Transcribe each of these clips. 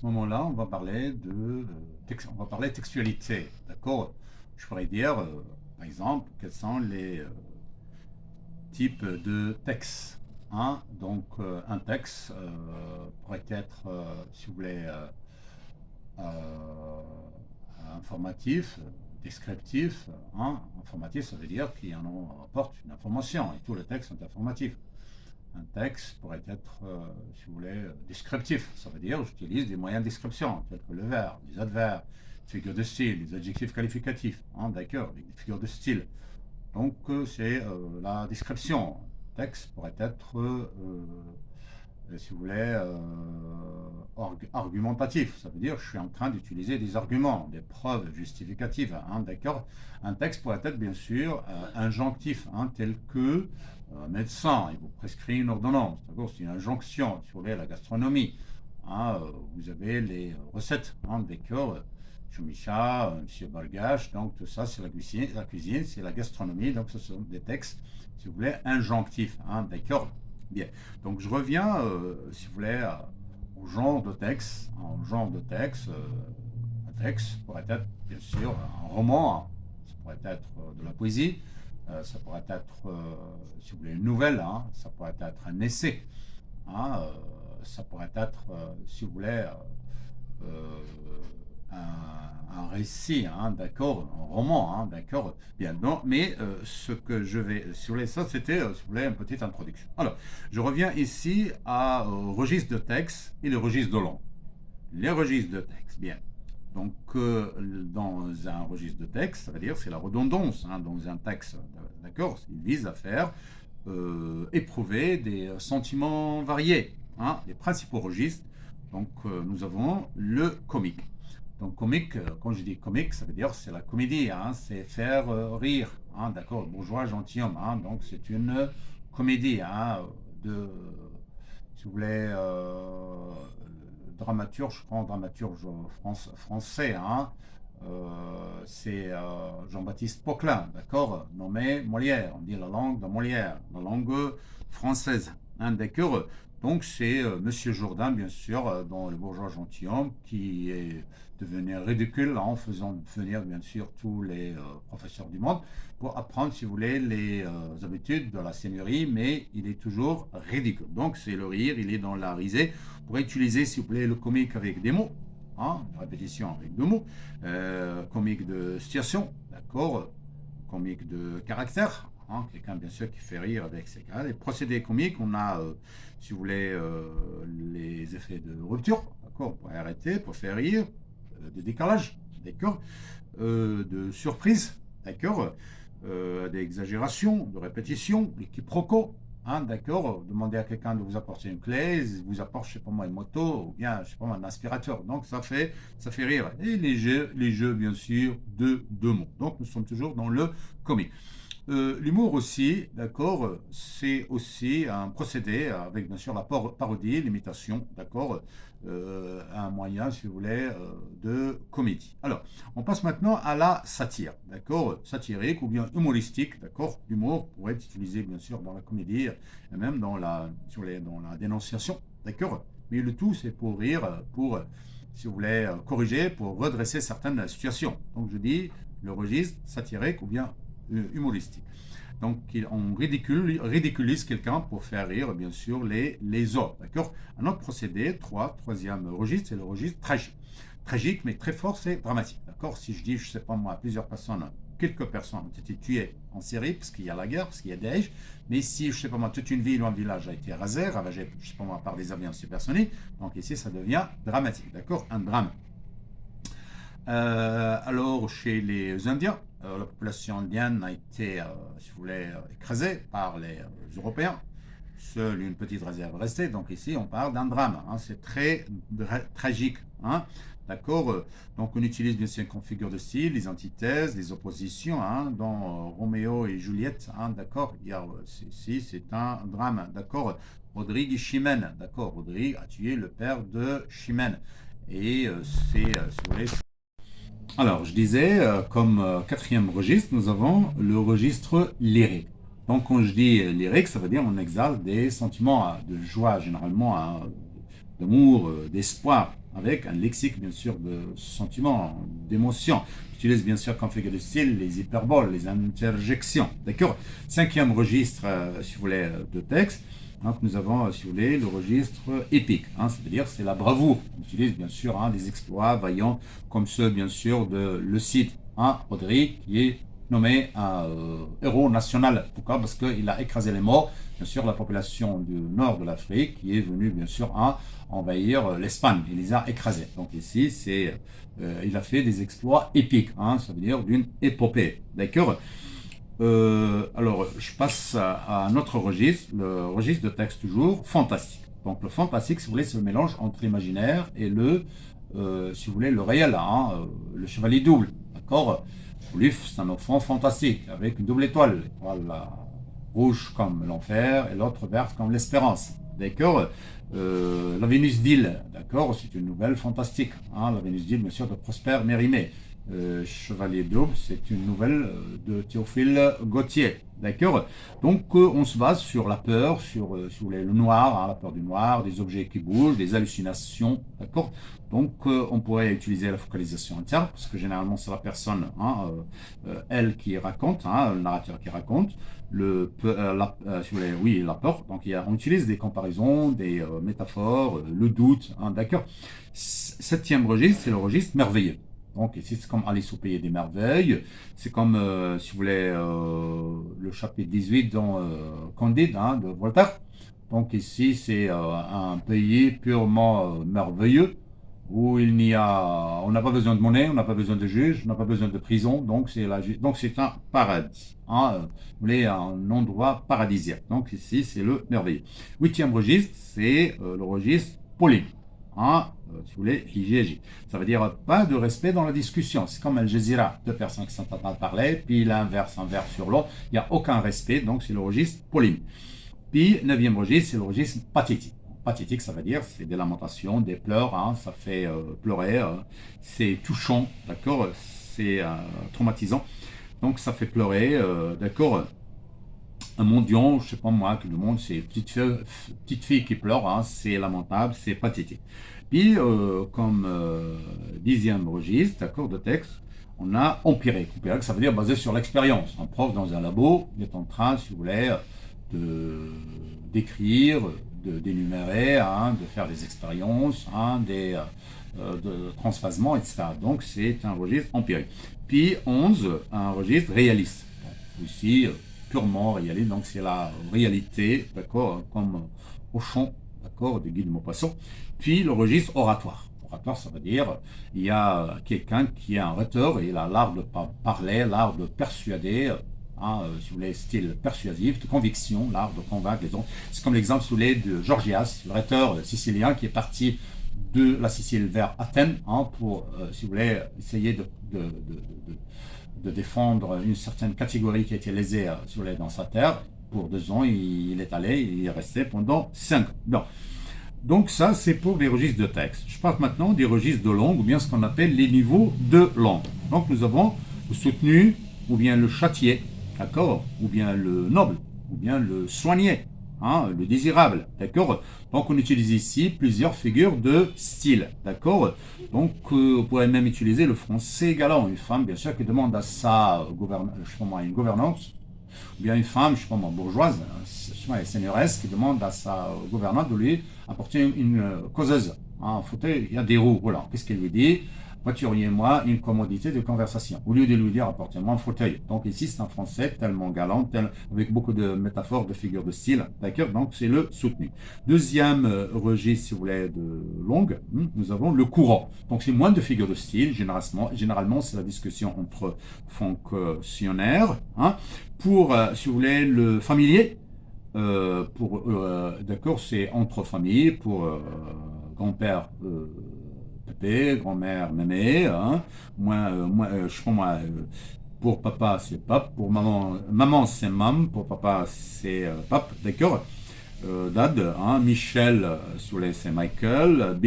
ce moment-là, on va parler on va parler textualité, d'accord? Je pourrais dire, par exemple, quels sont les types de textes, hein? Donc, un texte pourrait être, si vous voulez, euh, informatif, descriptif, hein? Informatif, ça veut dire qu'il en apporte une information, et tous les textes sont informatifs. Un texte pourrait être, si vous voulez, descriptif. Ça veut dire j'utilise des moyens de description, tels que le verbe, les adverbes, les figures de style, les adjectifs qualificatifs. Hein, d'accord, les figures de style. Donc, c'est la description. Un texte pourrait être, si vous voulez, argumentatif. Ça veut dire je suis en train d'utiliser des arguments, des preuves justificatives. Hein, d'accord. Un texte pourrait être, bien sûr, injonctif, hein, tel que un médecin, il vous prescrit une ordonnance. C'est une injonction. Si vous voulez, la gastronomie. Hein, vous avez les recettes. Hein, d'accord. Chumicha, Monsieur Bargache, donc tout ça, c'est la cuisine, c'est la gastronomie, donc ce sont des textes, si vous voulez, injonctifs. Hein, d'accord. Bien. Donc je reviens, si vous voulez, au genre de texte. Un genre de texte, un texte pourrait être, bien sûr, un roman, hein. Ça pourrait être de la poésie, ça pourrait être, si vous voulez, une nouvelle, hein. Ça pourrait être un essai, hein, ça pourrait être, si vous voulez, un récit, hein, d'accord, un roman, hein, d'accord, bien, non, mais ce que je vais, si vous voulez, ça c'était, si vous voulez, une petite introduction. Alors, je reviens ici au registre de texte et le registre de langue. Les registres de texte, bien. Donc, dans un registre de texte, ça veut dire c'est la redondance, hein, dans un texte, d'accord, il vise à faire éprouver des sentiments variés, hein, les principaux registres. Donc, nous avons le comique. Donc comique, quand je dis comique, ça veut dire c'est la comédie, hein, c'est faire rire, hein, d'accord, bourgeois, gentilhomme, hein, donc c'est une comédie, hein, de, si vous voulez, dramaturge, je prends dramaturge français, hein, c'est Jean-Baptiste Poquelin, d'accord, nommé Molière, on dit la langue de Molière, la langue française, hein, d'accord. Donc c'est Monsieur Jourdain, bien sûr, dans Le Bourgeois Gentilhomme, qui est devenu ridicule en faisant venir, bien sûr, tous les professeurs du monde pour apprendre, si vous voulez, les habitudes de la seigneurie, mais il est toujours ridicule. Donc c'est le rire, il est dans la risée. On pourrait utiliser, si vous voulez, le comique avec des mots, hein, une répétition avec deux mots, comique de situation, d'accord, comique de caractère, hein, quelqu'un bien sûr qui fait rire avec ses cas. Les procédés comiques, on a, si vous voulez, les effets de rupture, d'accord, pour arrêter, pour faire rire, de décalage, d'accord, de surprise, d'accord, d'exagération, de répétition, des quiproquos, hein, d'accord, demander à quelqu'un de vous apporter une clé, il vous apporte, je sais pas moi, une moto, ou bien, je sais pas moi, un aspirateur. Donc, ça fait rire. Et les jeux, bien sûr, de deux mots. Donc, nous sommes toujours dans le comique. L'humour aussi, d'accord, c'est aussi un procédé avec bien sûr la parodie, l'imitation, d'accord, un moyen, si vous voulez, de comédie. Alors, on passe maintenant à la satire, d'accord, satirique ou bien humoristique, d'accord. L'humour pourrait être utilisé bien sûr dans la comédie et même dans dans la dénonciation, d'accord. Mais le tout, c'est pour rire, pour, si vous voulez, corriger, pour redresser certaines situations. Donc, je dis le registre satirique ou bien humoristique. Donc, on ridiculise quelqu'un pour faire rire, bien sûr, les autres. D'accord. Un autre procédé, troisième registre, c'est le registre tragique. Tragique, mais très fort, c'est dramatique. D'accord. Si je dis, je ne sais pas moi, plusieurs personnes, quelques personnes ont été tuées en Syrie, parce qu'il y a la guerre, parce qu'il y a Daesh, mais si, je ne sais pas moi, toute une ville ou un village a été rasé, ravagé, je ne sais pas moi, par des avions supersoniques, donc ici, ça devient dramatique. D'accord. Un drame. Alors, chez les Indiens, la population indienne a été, si vous voulez, écrasée par les Européens. Seule une petite réserve restée. Donc ici, on parle d'un drame, hein. C'est très tragique, hein. D'accord. Donc on utilise bien sûr comme figure de style les antithèses, les oppositions, hein, dans Roméo et Juliette. Hein, d'accord. Ici, c'est un drame. D'accord. Rodrigue et Chimène. D'accord. Rodrigue a tué le père de Chimène. Et c'est, si vous voulez, alors, je disais, comme quatrième registre, nous avons le registre lyrique. Donc, quand je dis lyrique, ça veut dire on exalte des sentiments de joie, généralement, hein, d'amour, d'espoir. avec un lexique, bien sûr, de sentiments, d'émotions. J'utilise, bien sûr, comme figure de style, les hyperboles, les interjections. D'accord? Cinquième registre, si vous voulez, de texte. Donc, nous avons, si vous voulez, le registre épique. C'est-à-dire, c'est la bravoure. On utilise, bien sûr, des exploits vaillants, comme ceux, bien sûr, de le Cid, Roderick, qui est nommé un héros national. Pourquoi? Parce qu'il a écrasé les morts, bien sûr, la population du nord de l'Afrique, qui est venue, bien sûr, à envahir l'Espagne. Il les a écrasés. Donc ici, il a fait des exploits épiques, ça veut dire d'une épopée. D'accord? Alors, je passe à un autre registre, le registre de texte toujours fantastique. Donc, le fantastique, si vous voulez, c'est le mélange entre l'imaginaire et si vous voulez, le réel, le chevalier double. D'accord? Ulysses, c'est un enfant fantastique avec une double étoile, l'étoile rouge comme l'enfer et l'autre verte comme l'espérance. D'accord? La Vénus d'Île, d'accord? C'est une nouvelle fantastique. La Vénus d'Île, bien sûr, de Prosper Mérimée. Chevalier double, c'est une nouvelle de Théophile Gautier. D'accord? Donc, on se base sur la peur, sur si vous voulez, le noir, la peur du noir, des objets qui bougent, des hallucinations. D'accord? Donc, on pourrait utiliser la focalisation interne, parce que généralement, c'est la personne, elle qui raconte, le narrateur qui raconte. Si vous voulez, oui, la peur. Donc, on utilise des comparaisons, des métaphores, le doute. D'accord? Septième registre, c'est le registre merveilleux. Donc ici, c'est comme Alice au pays des merveilles. C'est comme, si vous voulez, le chapitre 18 dans Candide de Voltaire. Donc ici, c'est un pays purement merveilleux où on n'a pas besoin de monnaie, on n'a pas besoin de juge, on n'a pas besoin de prison. Donc c'est un paradis. Vous voulez, un endroit paradisiaque. Donc ici, c'est le merveilleux. Huitième registre, c'est le registre Pauline. Si vous voulez, IGJ. Ça veut dire pas de respect dans la discussion. C'est comme Al Jazeera, deux personnes qui sont en train de parler, puis l'inverse, un vers sur l'autre. Il n'y a aucun respect, donc c'est le registre Pauline. Puis, neuvième registre, c'est le registre pathétique. Pathétique, ça veut dire, c'est des lamentations, des pleurs, ça fait pleurer, c'est touchant, d'accord, c'est traumatisant. Donc ça fait pleurer, d'accord. Un mendiant, je sais pas moi, que le monde, c'est petite fille qui pleure, c'est lamentable, c'est pathétique. Puis, comme dixième registre, d'accord, de texte, on a empirique. Empirique, ça veut dire basé sur l'expérience. Un prof dans un labo, il est en train, si vous voulez, d'écrire, d'énumérer, de faire des expériences, de transphasement, etc. Donc, c'est un registre empirique. Puis, 11, un registre réaliste. Donc, ici, purement réaliste, donc c'est la réalité, d'accord, comme au champ, d'accord, de Guy de Maupassant. Puis le registre oratoire. Oratoire, ça veut dire, il y a quelqu'un qui est un rhéteur, et il a l'art de parler, l'art de persuader, si vous voulez, style persuasif, de conviction, l'art de convaincre les autres. C'est comme l'exemple, si vous voulez, de Gorgias, le rhéteur sicilien qui est parti de la Sicile vers Athènes, pour, si vous voulez, essayer de défendre une certaine catégorie qui a été lésée dans sa terre. Pour 2 ans, il est allé, il est resté pendant 5 ans. Bon. Donc ça, c'est pour les registres de texte. Je parle maintenant des registres de langue, ou bien ce qu'on appelle les niveaux de langue. Donc nous avons le soutenu, ou bien le châtié, d'accord, ou bien le noble, ou bien le soigné, le désirable, d'accord. Donc on utilise ici plusieurs figures de style, d'accord. Donc on pourrait même utiliser le français galant, une femme bien sûr qui demande à sa une gouvernante, ou bien une femme, je sais pas moi, bourgeoise, seigneuresses qui demande à sa gouvernante de lui apporter une causeuse, un fauteuil, il y a des roues, voilà. Qu'est-ce qu'elle lui dit? Voituriez-moi une commodité de conversation. Au lieu de lui dire apportez-moi un fauteuil. Donc ici c'est un français tellement galant, avec beaucoup de métaphores, de figures de style. D'accord? Donc c'est le soutenu. Deuxième registre, si vous voulez, de longue, nous avons le courant. Donc c'est moins de figures de style, généralement c'est la discussion entre fonctionnaires. Pour, si vous voulez, le familier, d'accord, c'est entre familles, pour grand-père Pépé, grand-mère Mémé, je sais pas moi, pour papa c'est pape, pour maman c'est mam, pour papa c'est pape, d'accord. Dad, Michel, si vous voulez, c'est Michael,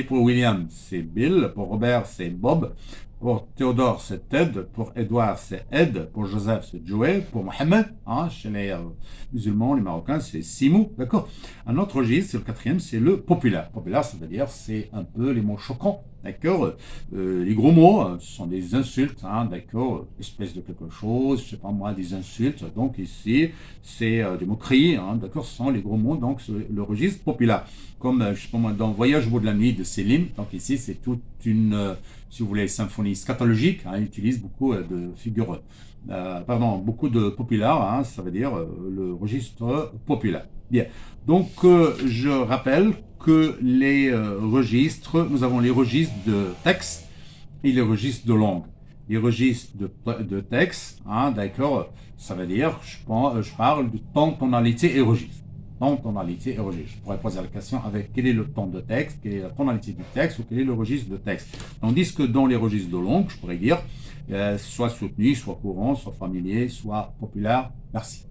pour William c'est Bill, pour Robert c'est Bob, Pour Théodore, c'est Ted. Pour Édouard, c'est Ed. Pour Joseph, c'est Joël. Pour Mohamed, hein, chez les musulmans, les Marocains, c'est Simou. D'accord. Un autre registre, c'est le quatrième, c'est le populaire. Populaire, c'est-à-dire, c'est un peu les mots choquants. D'accord. Les gros mots, ce sont des insultes. Hein, d'accord. Espèce de quelque chose, je sais pas moi, des insultes. Donc ici, c'est des moqueries. Hein, d'accord. Ce sont les gros mots. Donc le registre populaire. Comme, je sais pas moi, dans Voyage au bout de la nuit de Céline. Donc ici, c'est toute une si vous voulez, symphonie scatologique, hein, il utilise beaucoup de figures, pardon, beaucoup de populaires, hein, ça veut dire le registre populaire. Bien, donc je rappelle que les registres, nous avons les registres de texte et les registres de langue. Les registres de texte, hein, d'accord, ça veut dire, je parle de ton, tonalité et registre. Ton, tonalité et registre. Je pourrais poser la question avec quel est le ton de texte, quelle est la tonalité du texte ou quel est le registre de texte. Tandis que dans les registres de langue, je pourrais dire soit soutenu, soit courant, soit familier, soit populaire. Merci.